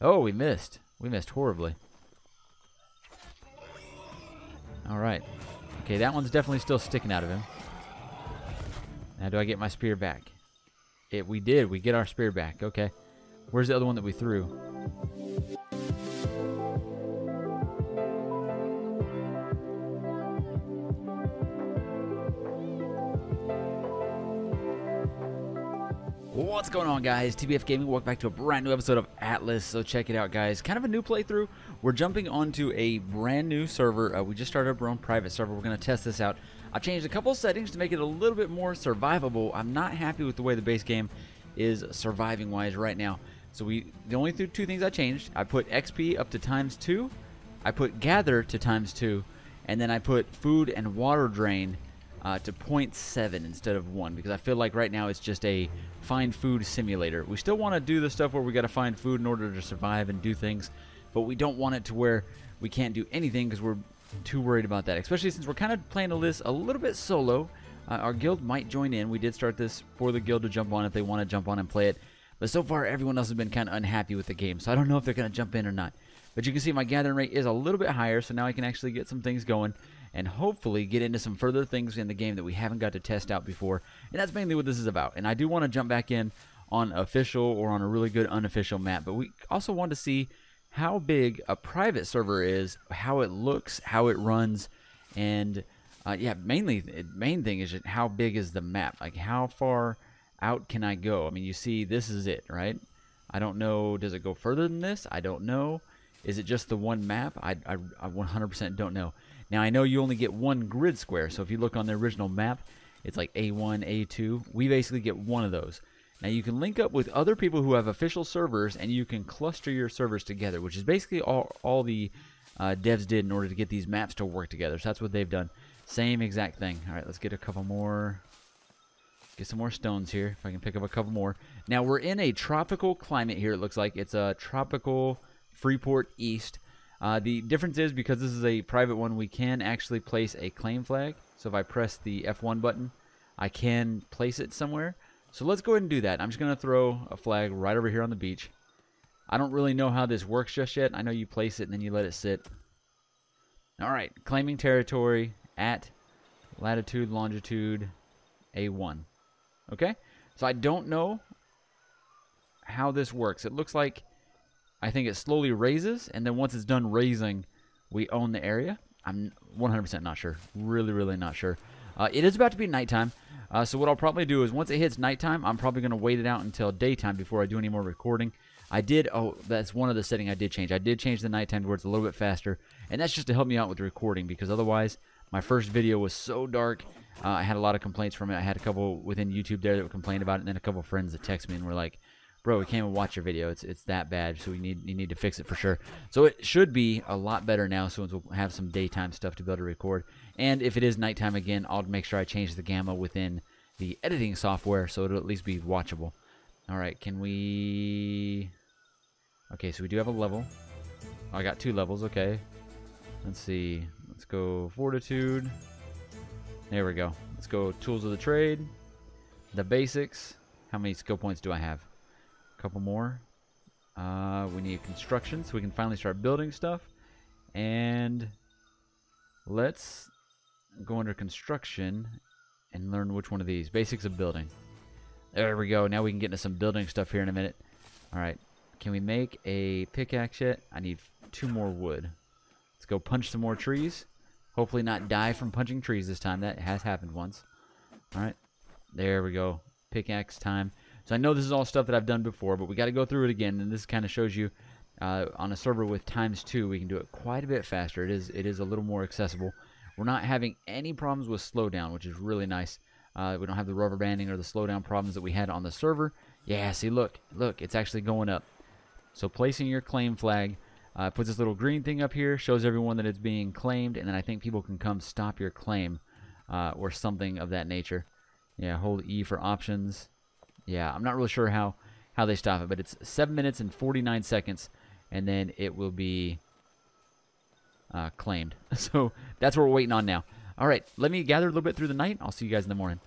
Oh, we missed. We missed horribly. All right. Okay, that one's definitely still sticking out of him. Now, do I get my spear back? We did. We get our spear back. Okay. Where's the other one that we threw? What's going on, guys? TBF Gaming. Welcome back to a brand new episode of Atlas. So check it out, guys. Kind of a new playthrough. We're jumping onto a brand new server. We just started our own private server. We're going to test this out. I've changed a couple settings to make it a little bit more survivable. I'm not happy with the way the base game is surviving wise right now. So the only two things I changed. I put XP up to ×2. I put gather to ×2, and then I put food and water drain to 0.7 instead of 1, because I feel like right now it's just a find food simulator. We still want to do the stuff where we got to find food in order to survive and do things, but we don't want it to where we can't do anything because we're too worried about that, especially since we're kind of playing this a little bit solo. Our guild might join in. We did start this for the guild to jump on if they want to jump on and play it, but so far everyone else has been kind of unhappy with the game, so I don't know if they're going to jump in or not. But you can see my gathering rate is a little bit higher, so now I can actually get some things going and hopefully get into some further things in the game that we haven't got to test out before. And that's mainly what this is about. And I do want to jump back in on official or on a really good unofficial map, but we also want to see how big a private server is, how it looks, how it runs, and yeah, main thing is just how big is the map, like how far out can I go? I mean, you see, this is it, right? I don't know, does it go further than this? I don't know. Is it just the one map? I 100% don't know. Now, I know you only get one grid square, so if you look on the original map, it's like A1, A2. We basically get one of those. Now, you can link up with other people who have official servers, and you can cluster your servers together, which is basically all the devs did in order to get these maps to work together. So that's what they've done. Same exact thing. All right, let's get a couple more. Get some more stones here, if I can pick up a couple more. Now, we're in a tropical climate here, it looks like. It's a tropical Freeport East. The difference is, because this is a private one, we can actually place a claim flag. So if I press the F1 button, I can place it somewhere. So let's go ahead and do that. I'm just going to throw a flag right over here on the beach. I don't really know how this works just yet. I know you place it and then you let it sit. Alright, claiming territory at latitude, longitude, A1. Okay? So I don't know how this works. It looks like I think it slowly raises, and then once it's done raising, we own the area. I'm 100% not sure. Really not sure. It is about to be nighttime, so what I'll probably do is once it hits nighttime, I'm probably going to wait it out until daytime before I do any more recording. Oh, that's one of the settings I did change. I did change the nighttime to where it's a little bit faster, and that's just to help me out with recording, because otherwise, my first video was so dark. I had a lot of complaints from it. I had a couple within YouTube there that would complain about it, and then a couple of friends that text me and were like, bro, we can't even watch your video. It's that bad, so you need to fix it for sure. So it should be a lot better now, so we'll have some daytime stuff to be able to record. And if it is nighttime again, I'll make sure I change the gamma within the editing software so it'll at least be watchable. All right, can we... Okay, so we do have a level. Oh, I got 2 levels, okay. Let's see. Let's go Fortitude. There we go. Let's go Tools of the Trade. The basics. How many skill points do I have? Couple more. We need construction so we can finally start building stuff. And let's go under construction and learn which one of these. Basics of building. There we go. Now we can get into some building stuff here in a minute. Alright. Can we make a pickaxe yet? I need 2 more wood. Let's go punch some more trees. Hopefully not die from punching trees this time. That has happened once. Alright. There we go. Pickaxe time. So I know this is all stuff that I've done before, but we got to go through it again, and this kind of shows you on a server with ×2, we can do it quite a bit faster. It is a little more accessible. We're not having any problems with slowdown, which is really nice. We don't have the rubber banding or the slowdown problems that we had on the server. Yeah, see, look, it's actually going up. So placing your claim flag puts this little green thing up here, shows everyone that it's being claimed, and then I think people can come stop your claim or something of that nature. Yeah, hold E for options. Yeah, I'm not really sure how they stop it, but it's 7 minutes and 49 seconds, and then it will be claimed. So that's what we're waiting on now. All right, let me gather a little bit through the night. I'll see you guys in the morning.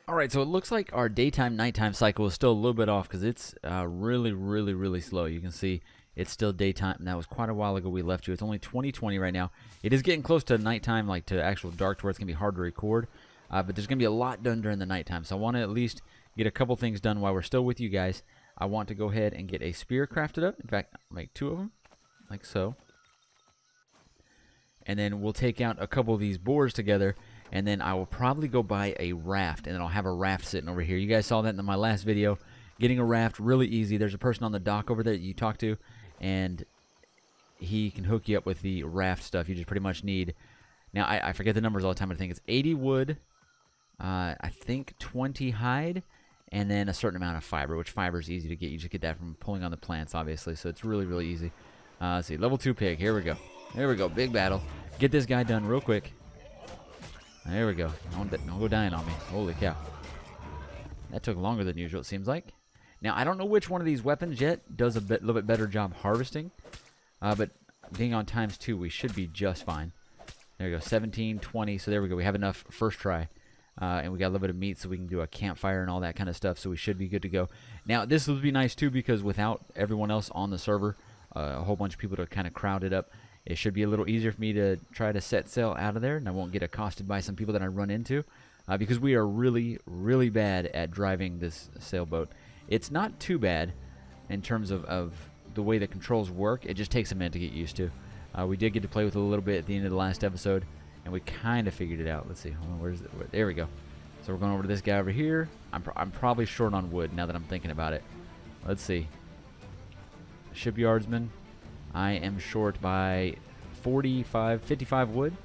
All right, so it looks like our daytime-nighttime cycle is still a little bit off because it's really slow. You can see it's still daytime. That was quite a while ago we left you. It's only 20:20 right now. It is getting close to nighttime, like to actual dark, to where it's going to be hard to record. But there's going to be a lot done during the nighttime. So I want to at least get a couple things done while we're still with you guys. I want to go ahead and get a spear crafted up. In fact, I'll make 2 of them, like so. And then we'll take out a couple of these boars together. And then I will probably go buy a raft. And then I'll have a raft sitting over here. You guys saw that in my last video. Getting a raft, really easy. There's a person on the dock over there that you talk to. And he can hook you up with the raft stuff. You just pretty much need... Now, I forget the numbers all the time. I think it's 80 wood. I think 20 hide. And then a certain amount of fiber, which fiber is easy to get. You just get that from pulling on the plants, obviously. So it's really, really easy. Let's see. Level 2 pig. Here we go. There we go. Big battle. Get this guy done real quick. There we go. Don't go dying on me. Holy cow. That took longer than usual, it seems like. Now, I don't know which one of these weapons yet does a little bit better job harvesting. But being on ×2, we should be just fine. There we go. 17, 20. So there we go. We have enough first try. And we got a little bit of meat so we can do a campfire and all that kind of stuff. So we should be good to go. Now, this would be nice, too, because without everyone else on the server, a whole bunch of people to kind of crowd it up, it should be a little easier for me to try to set sail out of there. And I won't get accosted by some people that I run into. Because we are really, really bad at driving this sailboat. It's not too bad in terms of the way the controls work. It just takes a minute to get used to. We did get to play with it a little bit at the end of the last episode. And we kind of figured it out. Let's see. Hold on, where's it? There we go. So we're going over to this guy over here. I'm probably short on wood now that I'm thinking about it. Let's see. Shipyardsman. I am short by 55 wood.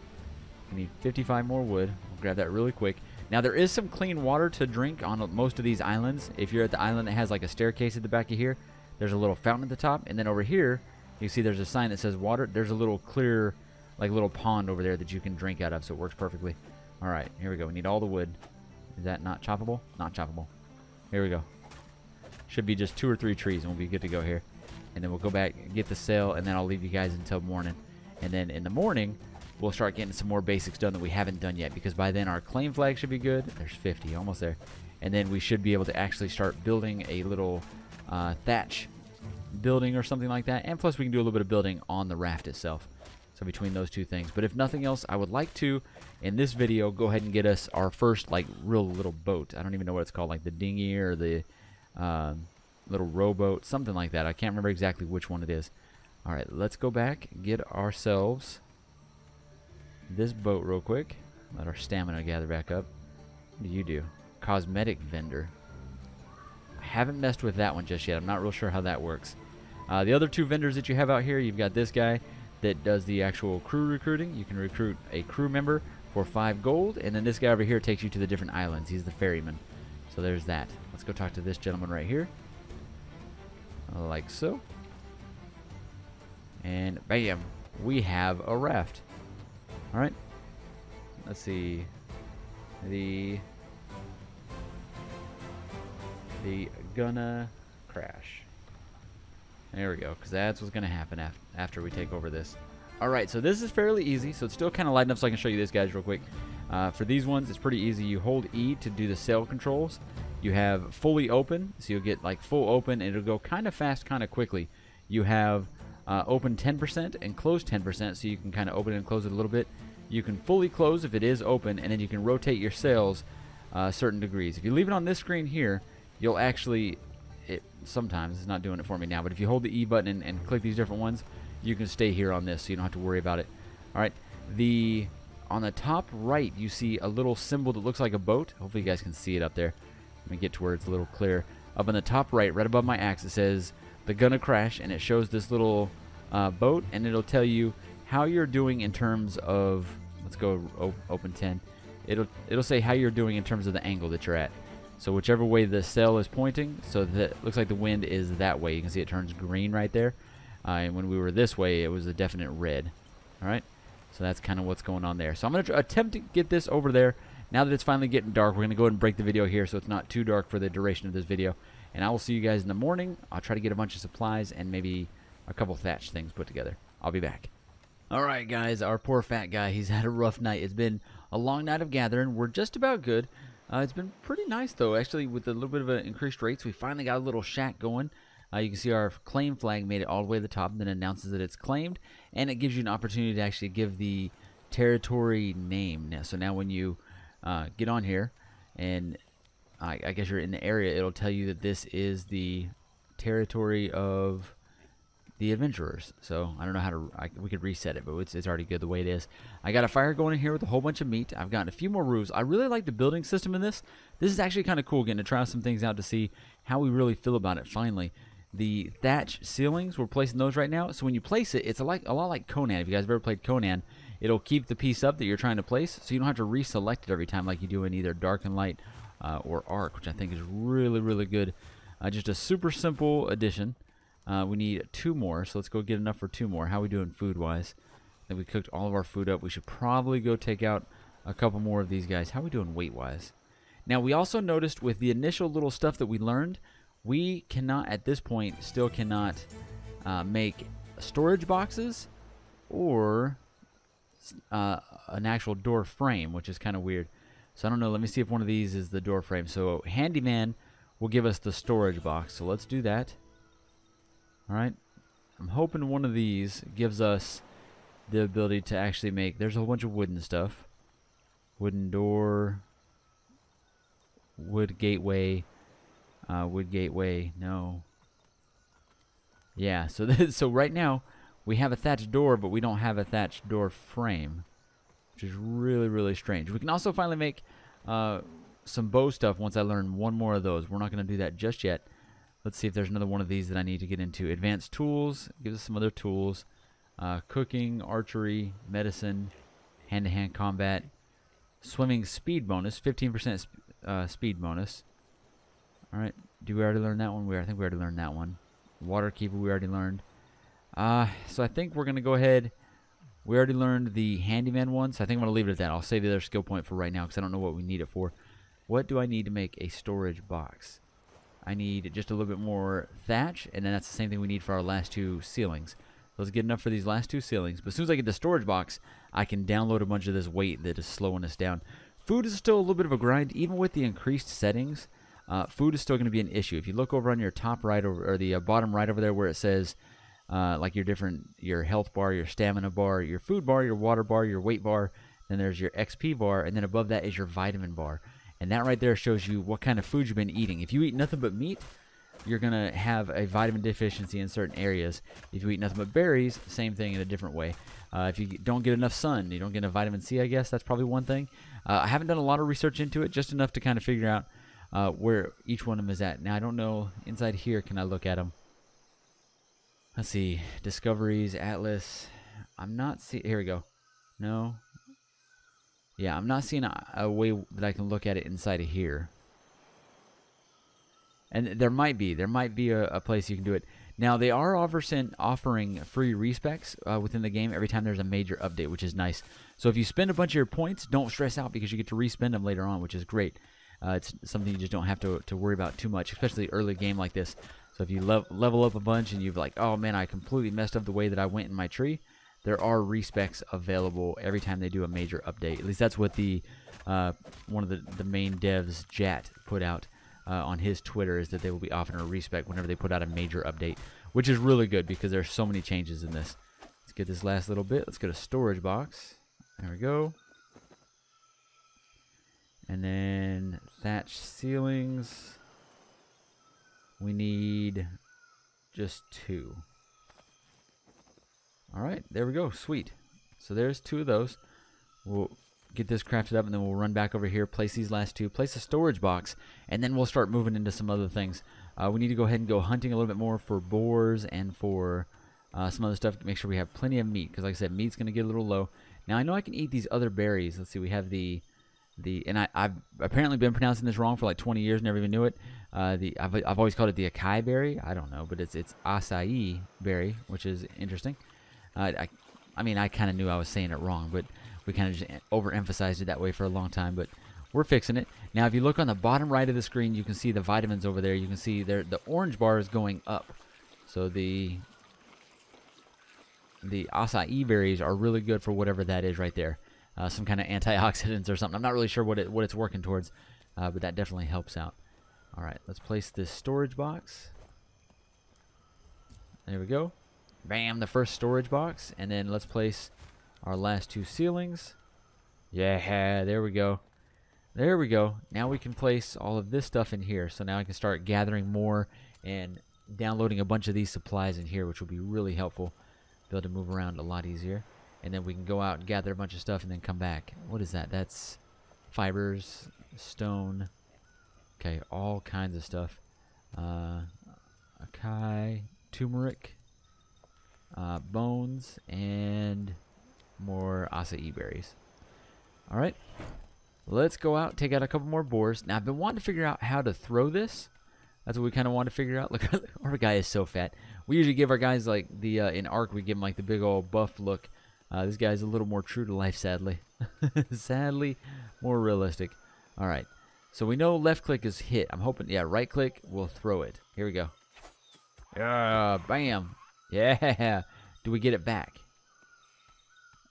We need 55 more wood. We'll grab that really quick. Now, there is some clean water to drink on most of these islands. If you're at the island that has like a staircase at the back of here, there's a little fountain at the top. And then over here, you see there's a sign that says water. There's a little clear, like little pond over there that you can drink out of, so it works perfectly. All right, here we go. We need all the wood. Is that not choppable? Not choppable. Here we go. Should be just 2 or 3 trees, and we'll be good to go here. And then we'll go back and get the sail, and then I'll leave you guys until morning. And then in the morning, we'll start getting some more basics done that we haven't done yet, because by then our claim flag should be good. There's 50, almost there. And then we should be able to actually start building a little thatch building or something like that. And plus we can do a little bit of building on the raft itself. So between those two things. But if nothing else, I would like to, in this video, go ahead and get us our first, like, real little boat. I don't even know what it's called, like the dinghy or the little rowboat, something like that. I can't remember exactly which one it is. All right, let's go back, get ourselves this boat real quick. Let our stamina gather back up. What do you do? Cosmetic vendor. I haven't messed with that one just yet. I'm not real sure how that works. The other 2 vendors that you have out here, you've got this guy that does the actual crew recruiting. You can recruit a crew member for 5 gold, and then this guy over here takes you to the different islands. He's the ferryman. So there's that. Let's go talk to this gentleman right here. Like so. And bam, we have a raft. All right. Let's see. The gonna crash. There we go, because that's what's going to happen after we take over this. Alright, so this is fairly easy, so it's still kind of light enough so I can show you this, guys, real quick. For these ones, it's pretty easy. You hold E to do the sail controls. You have fully open, so you'll get like full open, and it'll go kind of fast, kind of quickly. You have open 10% and close 10%, so you can kind of open and close it a little bit. You can fully close if it is open, and then you can rotate your sails certain degrees. If you leave it on this screen here, you'll actually... sometimes it's not doing it for me now, but if you hold the E button and click these different ones, you can stay here on this, so you don't have to worry about it. All right, on the top right, you see a little symbol that looks like a boat. Hopefully you guys can see it up there. Let me get to where it's a little clear. Up on the top right, right above my axe, it says the gonna crash, and it shows this little boat, and it'll tell you how you're doing in terms of, let's go open 10. It'll say how you're doing in terms of the angle that you're at. So whichever way the sail is pointing, so that looks like the wind is that way. You can see it turns green right there. And when we were this way, it was a definite red. All right, so that's kind of what's going on there. So I'm going to attempt to get this over there. Now that it's finally getting dark, we're going to go ahead and break the video here so it's not too dark for the duration of this video. And I will see you guys in the morning. I'll try to get a bunch of supplies and maybe a couple thatch things put together. I'll be back. All right, guys, our poor fat guy, he's had a rough night. It's been a long night of gathering. We're just about good. It's been pretty nice, though, actually, with a little bit of increased rates. We finally got a little shack going. You can see our claim flag made it all the way to the top, and then announces that it's claimed, and it gives you an opportunity to actually give the territory name. So now when you get on here, and I guess you're in the area, it'll tell you that this is the territory of the adventurers. So I don't know how to, we could reset it, but it's already good the way it is. I got a fire going in here with a whole bunch of meat. I've gotten a few more roofs. I really like the building system in this. This is actually kind of cool, getting to try some things out to see how we really feel about it finally. The thatch ceilings, we're placing those right now. So when you place it, it's a lot like Conan. If you guys have ever played Conan, it'll keep the piece up that you're trying to place, so you don't have to reselect it every time like you do in either Dark and Light or Arc, which I think is really, really good. Just a super simple addition. We need 2 more, so let's go get enough for 2 more. How are we doing food-wise? I think we cooked all of our food up. We should probably go take out a couple more of these guys. How are we doing weight-wise? Now, we also noticed with the initial little stuff that we learned, we cannot, at this point, still cannot make storage boxes or an actual door frame, which is kind of weird. So I don't know. Let me see if one of these is the door frame. So Handyman will give us the storage box. So let's do that. All right. I'm hoping one of these gives us the ability to actually make... There's a whole bunch of wooden stuff. Wooden door. Wood gateway. Wood gateway. No. Yeah. So right now we have a thatched door, but we don't have a thatched door frame, which is really, really strange. We can also finally make some bow stuff once I learn one more of those. We're not going to do that just yet. Let's see if there's another one of these that I need to get into. Advanced tools. Gives us some other tools. Cooking, archery, medicine, hand-to-hand combat. Swimming speed bonus. 15% speed bonus. All right. Do we already learn that one? I think we already learned that one. Water keeper we already learned. So I think we're going to go ahead. We already learned the handyman one, so I think I'm going to leave it at that. I'll save the other skill point for right now because I don't know what we need it for. What do I need to make a storage box? I need just a little bit more thatch, and then that's the same thing we need for our last 2 ceilings. Let's get enough for these last 2 ceilings. But as soon as I get the storage box, I can download a bunch of this weight that is slowing us down. Food is still a little bit of a grind. Even with the increased settings, food is still going to be an issue. If you look over on your top right, or the bottom right over there where it says like your health bar, your stamina bar, your food bar, your water bar, your weight bar, then there's your XP bar, and then above that is your vitamin bar. And that right there shows you what kind of food you've been eating. If you eat nothing but meat, you're going to have a vitamin deficiency in certain areas. If you eat nothing but berries, same thing in a different way. If you don't get enough sun, you don't get enough vitamin C, I guess. That's probably one thing. I haven't done a lot of research into it, just enough to kind of figure out where each one of them is at. Now, I don't know. Inside here, can I look at them? Let's see. Discoveries, Atlas. I'm not seeing... Here we go. No. Yeah, I'm not seeing a way that I can look at it inside of here. And there might be a place you can do it. Now, they are offering free respecs within the game every time there's a major update, which is nice. So if you spend a bunch of your points, don't stress out because you get to respend them later on, which is great. It's something you just don't have to worry about too much, especially early game like this. So if you level up a bunch and you've like, oh man, I completely messed up the way that I went in my tree, there are respecs available every time they do a major update. At least that's what the one of the main devs, Jat, put out on his Twitter, is that they will be offering a respec whenever they put out a major update, which is really good because there's so many changes in this. Let's get this last little bit. Let's get a storage box. There we go. And then thatch ceilings. We need just 2. All right, there we go. Sweet. So there's 2 of those. We'll get this crafted up, and then we'll run back over here, place these last 2, place a storage box, and then we'll start moving into some other things. We need to go ahead and go hunting a little bit more for boars and for some other stuff to make sure we have plenty of meat, because like I said, meat's going to get a little low. Now, I know I can eat these other berries. Let's see, we have and I've apparently been pronouncing this wrong for like 20 years, never even knew it. I've always called it the acai berry. I don't know, but it's acai berry, which is interesting. I mean, I kind of knew I was saying it wrong, but we kind of just overemphasized it that way for a long time, but we're fixing it. Now, if you look on the bottom right of the screen, you can see the vitamins over there. You can see the orange bar is going up. So the acai berries are really good for whatever that is right there. Some kind of antioxidants or something. I'm not really sure what it's working towards, but that definitely helps out. All right, let's place this storage box. There we go. Bam, the first storage box. And then let's place our last 2 ceilings. Yeah, there we go. There we go. Now we can place all of this stuff in here. So now I can start gathering more and downloading a bunch of these supplies in here, which will be really helpful. Be able to move around a lot easier. And then we can go out and gather a bunch of stuff and then come back. What is that? That's fibers, stone. Okay, all kinds of stuff. Acai, turmeric, bones, and more acai berries. Alright, let's go out, take out a couple more boars. Now, I've been wanting to figure out how to throw this. That's what we kind of want to figure out. Look, our guy is so fat. We usually give our guys, like, the in Ark, we give them, like, the big old buff look. This guy's a little more true to life, sadly. Sadly, more realistic. Alright, so we know left click is hit. I'm hoping, yeah, right click will throw it. Here we go. Yeah, bam. Yeah. Do we get it back?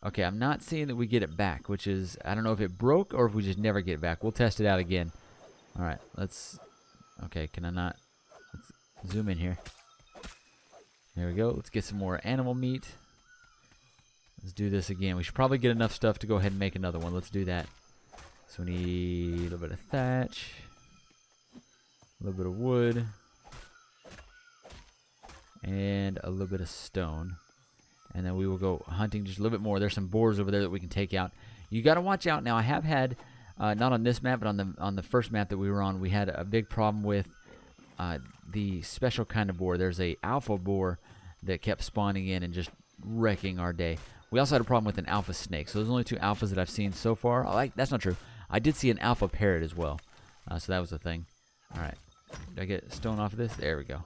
Okay, I'm not seeing that we get it back, which is, I don't know if it broke or if we just never get it back. We'll test it out again. Alright, let's, okay, can I not, let's zoom in here. There we go. Let's get some more animal meat. Let's do this again. We should probably get enough stuff to go ahead and make another one. Let's do that. So we need a little bit of thatch, a little bit of wood, and a little bit of stone. And then we will go hunting just a little bit more. There's some boars over there that we can take out. You got to watch out. Now, I have had, not on this map, but on the first map that we were on, we had a big problem with the special kind of boar. There's a alpha boar that kept spawning in and just wrecking our day. We also had a problem with an alpha snake. So there's only 2 alphas that I've seen so far. That's not true. I did see an alpha parrot as well. So that was the thing. All right. Did I get stone off of this? There we go.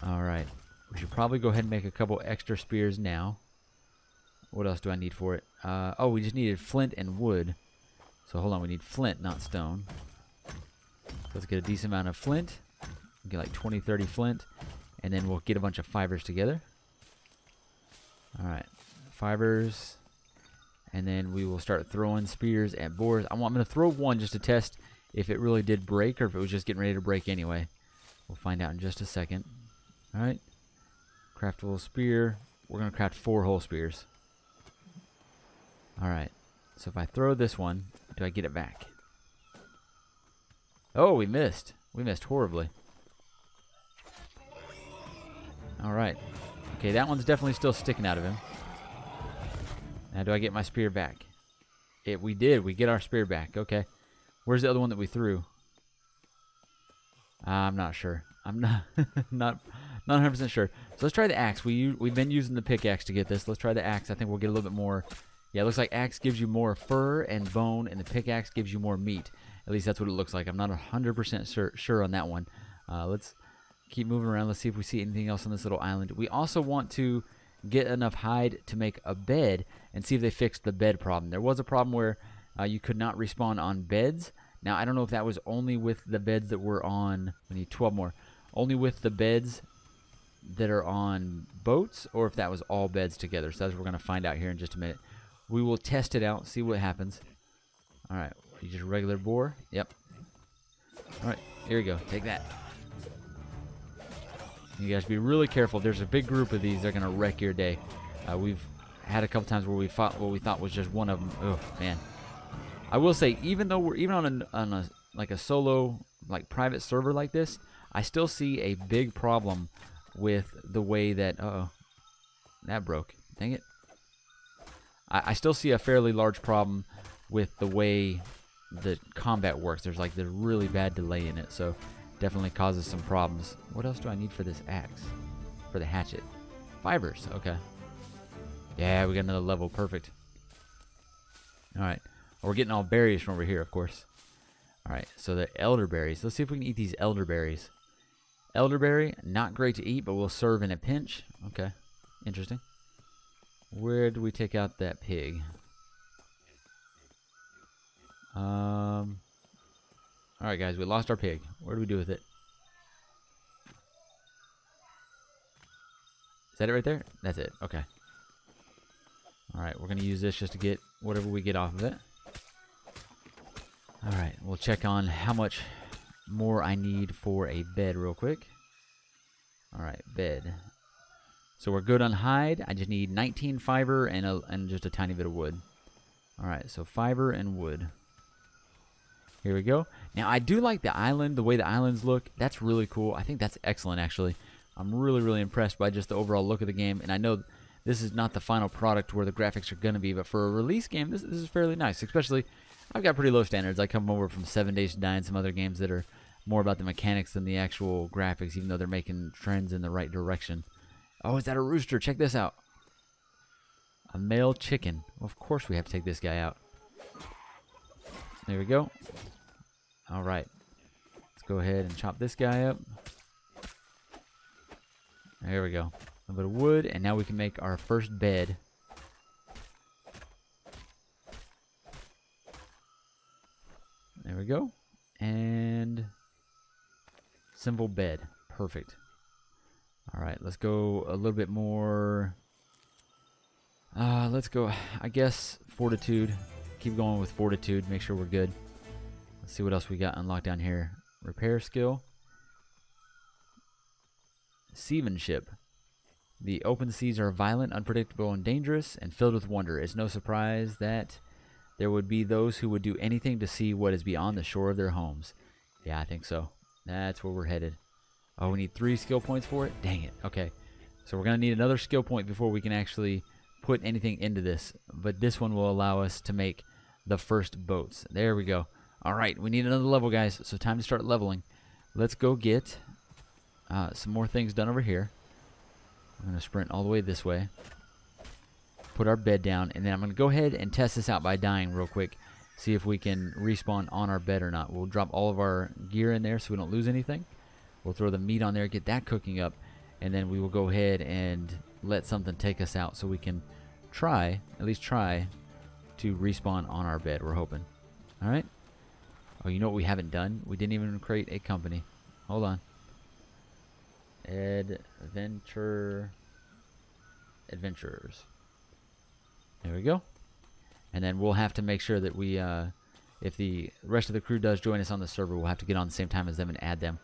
All right. We should probably go ahead and make a couple extra spears now. What else do I need for it? Oh, we just needed flint and wood. So hold on. We need flint, not stone. Let's get a decent amount of flint. Get like 20, 30 flint. And then we'll get a bunch of fibers together. Alright. Fibers. And then we will start throwing spears at boars. I'm going to throw one just to test if it really did break or if it was just getting ready to break anyway. We'll find out in just a second. Alright. Craftable spear. We're going to craft 4 whole spears. Alright. So if I throw this one, do I get it back? Oh, we missed. We missed horribly. Alright. Okay, that one's definitely still sticking out of him. Now, do I get my spear back? We did. We get our spear back. Okay. Where's the other one that we threw? I'm not sure. I'm not not 100% sure. So let's try the axe. We've been using the pickaxe to get this. Let's try the axe. I think we'll get a little bit more. Yeah, it looks like axe gives you more fur and bone, and the pickaxe gives you more meat. At least that's what it looks like. I'm not 100% sure on that one. Let's keep moving around. Let's see if we see anything else on this little island. We also want to get enough hide to make a bed and see if they fixed the bed problem. There was a problem where you could not respawn on beds. Now, I don't know if that was only with the beds that were on... We need 12 more. Only with the beds that are on boats, or if that was all beds together. So that's what we're going to find out here in just a minute. We will test it out, see what happens. Alright, you just regular boar? Yep. Alright, here we go. Take that. You guys be really careful. There's a big group of these. They're going to wreck your day. We've had a couple times where we fought what we thought was just one of them. Oh, man. I will say, even though we're even on a like a solo, like private server like this, I still see a big problem with the way that... Uh-oh. That broke. Dang it. I still see a fairly large problem with the way the combat works. There's really bad delay in it, so definitely causes some problems. What else do I need for this axe? For the hatchet? Fibers. Okay. Yeah, we got another level. Perfect. Alright. We're getting all berries from over here, of course. Alright, so the elderberries. Let's see if we can eat these elderberries. Elderberry, not great to eat, but will serve in a pinch. Okay. Interesting. Where do we take out that pig? Alright, guys, we lost our pig. What do we do with it? Is that it right there? That's it. Okay. Alright, we're going to use this just to get whatever we get off of it. Alright, we'll check on how much more I need for a bed real quick. All right, bed. So we're good on hide. I just need 19 fiber and just a tiny bit of wood. All right, so fiber and wood. Here we go. Now, I do like the island, the way the islands look. That's really cool. I think that's excellent, actually. I'm really, really impressed by just the overall look of the game. And I know this is not the final product where the graphics are going to be, but for a release game, this is fairly nice. Especially, I've got pretty low standards. I come over from 7 Days to Die and some other games that are more about the mechanics than the actual graphics, even though they're making trends in the right direction. Oh, is that a rooster? Check this out. A male chicken. Well, of course we have to take this guy out. There we go. All right. Let's go ahead and chop this guy up. There we go. A bit of wood, and now we can make our first bed. There we go. And simple bed. Perfect. All right, let's go a little bit more. Let's go, I guess, fortitude. Keep going with fortitude. Make sure we're good. Let's see what else we got unlocked down here. Repair skill. Seamanship. The open seas are violent, unpredictable, and dangerous, and filled with wonder. It's no surprise that there would be those who would do anything to see what is beyond the shore of their homes. Yeah, I think so. That's where we're headed. Oh, we need 3 skill points for it? Dang it. Okay. So we're going to need another skill point before we can actually put anything into this. But this one will allow us to make the first boats. There we go. All right. We need another level, guys. So time to start leveling. Let's go get some more things done over here. I'm going to sprint all the way this way. Put our bed down. And then I'm going to go ahead and test this out by dying real quick. See if we can respawn on our bed or not. We'll drop all of our gear in there so we don't lose anything. We'll throw the meat on there, get that cooking up, and then we will go ahead and let something take us out so we can try, at least try, to respawn on our bed, we're hoping. All right? Oh, you know what we haven't done? We didn't even create a company. Hold on. Adventurers. There we go. And then we'll have to make sure that we, if the rest of the crew does join us on the server, we'll have to get on the same time as them and add them.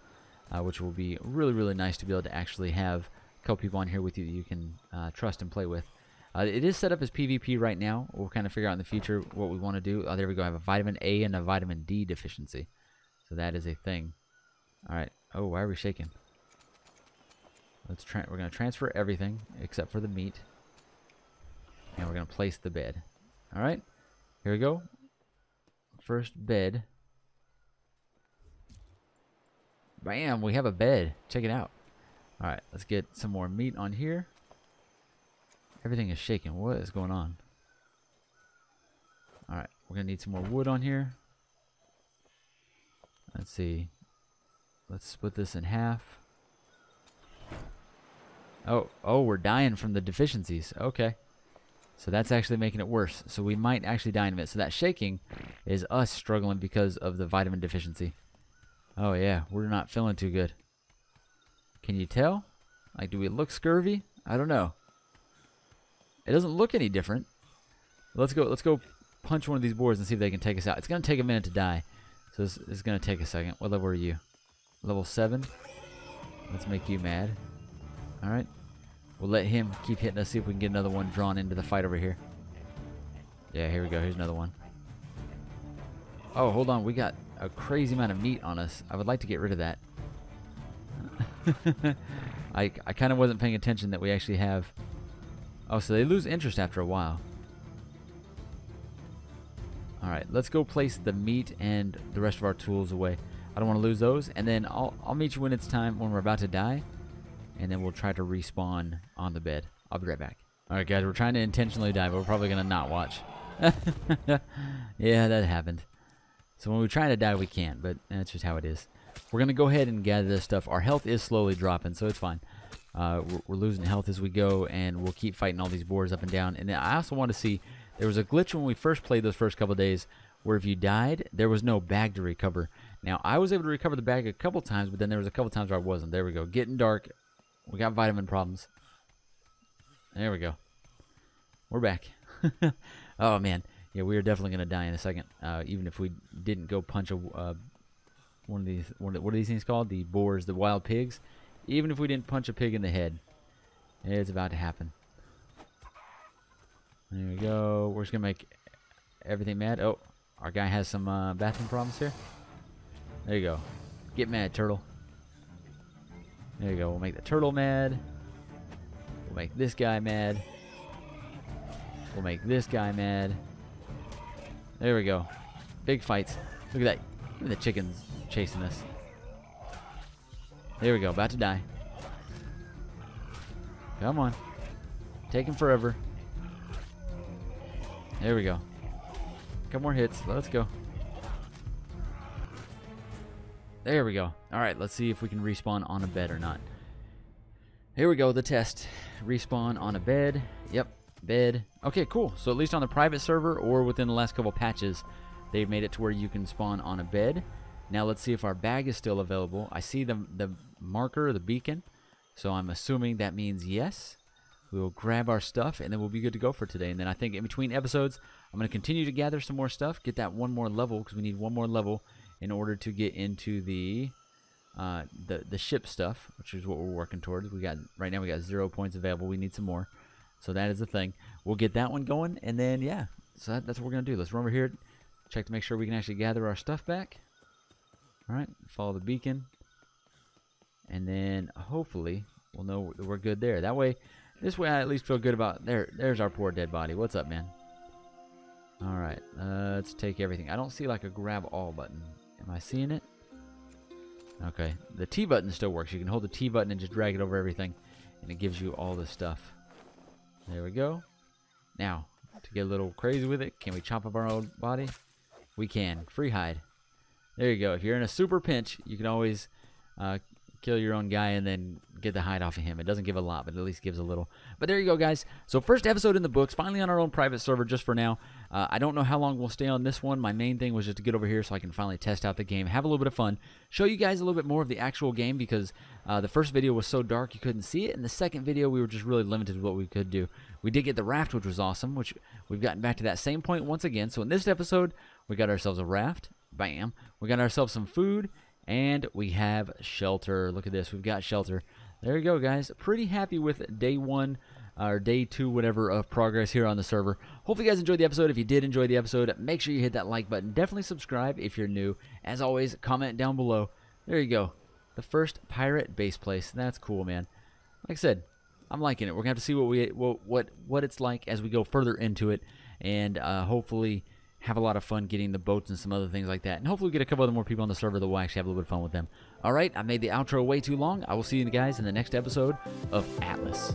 Which will be really, really nice to be able to actually have a couple people on here with you that you can trust and play with. It is set up as PvP right now. We'll kind of figure out in the future what we want to do. Oh, there we go. I have a vitamin A and a vitamin D deficiency. So that is a thing. All right. Oh, why are we shaking? We're going to transfer everything except for the meat. And we're going to place the bed. All right. Here we go. First bed. Bam, we have a bed. Check it out. All right, let's get some more meat on here. Everything is shaking. What is going on? All right, we're going to need some more wood on here. Let's see. Let's split this in half. Oh, we're dying from the deficiencies. Okay. So that's actually making it worse. So we might actually die in a minute. So that shaking is us struggling because of the vitamin deficiency. Oh, yeah. We're not feeling too good. Can you tell? Like, do we look scurvy? I don't know. It doesn't look any different. Let's go punch one of these boars and see if they can take us out. It's going to take a minute to die. So this is going to take a second. What level are you? Level 7? Let's make you mad. Alright. We'll let him keep hitting us, see if we can get another one drawn into the fight over here. Yeah, here we go. Here's another one. Oh, hold on. We got a crazy amount of meat on us. I would like to get rid of that. I kind of wasn't paying attention that we actually have... Oh, so they lose interest after a while. Alright, let's go place the meat and the rest of our tools away. I don't want to lose those. And then I'll meet you when it's time, when we're about to die. And then we'll try to respawn on the bed. I'll be right back. Alright, guys, we're trying to intentionally die, but we're probably going to not watch. Yeah, that happened. So when we're trying to die, we can't, but that's just how it is. We're going to go ahead and gather this stuff. Our health is slowly dropping, so it's fine. We're losing health as we go, and we'll keep fighting all these boars up and down. And then I also want to see, there was a glitch when we first played those first couple of days where if you died, there was no bag to recover. Now, I was able to recover the bag a couple times, but then there was a couple times where I wasn't. There we go. Getting dark. We got vitamin problems. There we go. We're back. Oh, man. Yeah, we are definitely going to die in a second. Even if we didn't go punch a... what are these things called? The boars, the wild pigs. Even if we didn't punch a pig in the head. It's about to happen. There we go. We're just going to make everything mad. Oh, our guy has some bathroom problems here. There you go. Get mad, turtle. There you go. We'll make the turtle mad. We'll make this guy mad. We'll make this guy mad. There we go. Big fights. Look at that. Even the chicken's chasing us. There we go. About to die. Come on. Taking forever. There we go. Couple more hits. Let's go. There we go. Alright, let's see if we can respawn on a bed or not. Here we go, the test. Respawn on a bed. Yep, bed. Okay, cool. So at least on the private server or within the last couple patches, they've made it to where you can spawn on a bed. Now let's see if our bag is still available. I see the marker, the beacon. So I'm assuming that means yes. We will grab our stuff and then we'll be good to go for today. And then I think in between episodes, I'm going to continue to gather some more stuff, get that one more level because we need one more level in order to get into the ship stuff, which is what we're working towards. Right now we got 0 points available. We need some more. So that is the thing. We'll get that one going and then yeah. So that's what we're going to do. Let's run over here, check to make sure we can actually gather our stuff back. All right, follow the beacon. And then hopefully we'll know that we're good there. That way, this way I at least feel good about there's our poor dead body. What's up, man? All right, let's take everything. I don't see like a grab all button. Am I seeing it? Okay, the T button still works. You can hold the T button and just drag it over everything, and it gives you all this stuff. There we go. Now, to get a little crazy with it, can we chop up our own body? We can. Free hide. There you go. If you're in a super pinch, you can always kill your own guy and then get the hide off of him. It doesn't give a lot, but at least gives a little. But there you go, guys. So first episode in the books, finally on our own private server just for now. I don't know how long we'll stay on this one. My main thing was just to get over here so I can finally test out the game, have a little bit of fun, show you guys a little bit more of the actual game because the first video was so dark you couldn't see it, and the second video we were just really limited with what we could do. We did get the raft, which was awesome, which we've gotten back to that same point once again. So in this episode, we got ourselves a raft. Bam. We got ourselves some food. And we have shelter. Look at this. We've got shelter. There you go, guys. Pretty happy with day 1 or day 2, whatever, of progress here on the server. Hopefully you guys enjoyed the episode. If you did enjoy the episode, make sure you hit that like button. Definitely subscribe if you're new. As always, comment down below. There you go. The first pirate base place. That's cool, man. Like I said, I'm liking it. We're going to have to see what it's like as we go further into it. And hopefully have a lot of fun getting the boats and some other things like that. And hopefully get a couple other more people on the server that will actually have a little bit of fun with them. Alright, I made the outro way too long. I will see you guys in the next episode of Atlas.